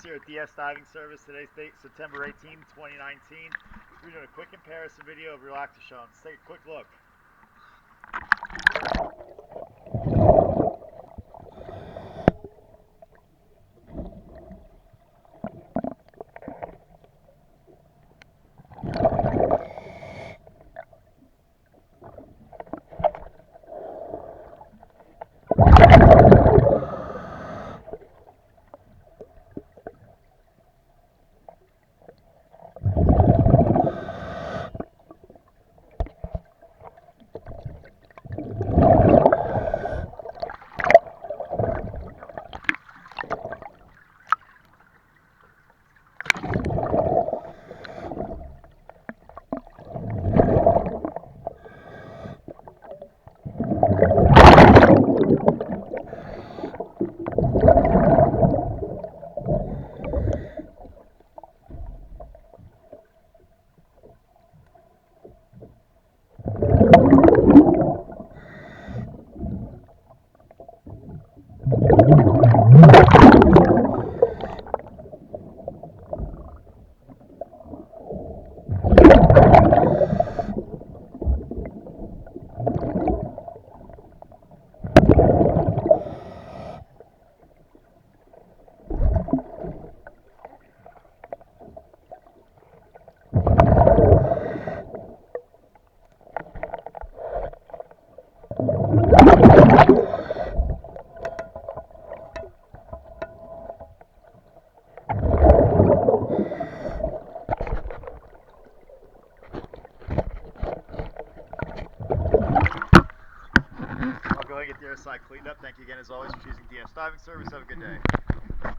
here at DS Diving Service. Today's date, September 18, 2019. We're doing a quick comparison video of Relax A Suan. Let's take a quick look. I'll go ahead and get the other side cleaned up. Thank you again, as always, for choosing DS Diving Service. Have a good day.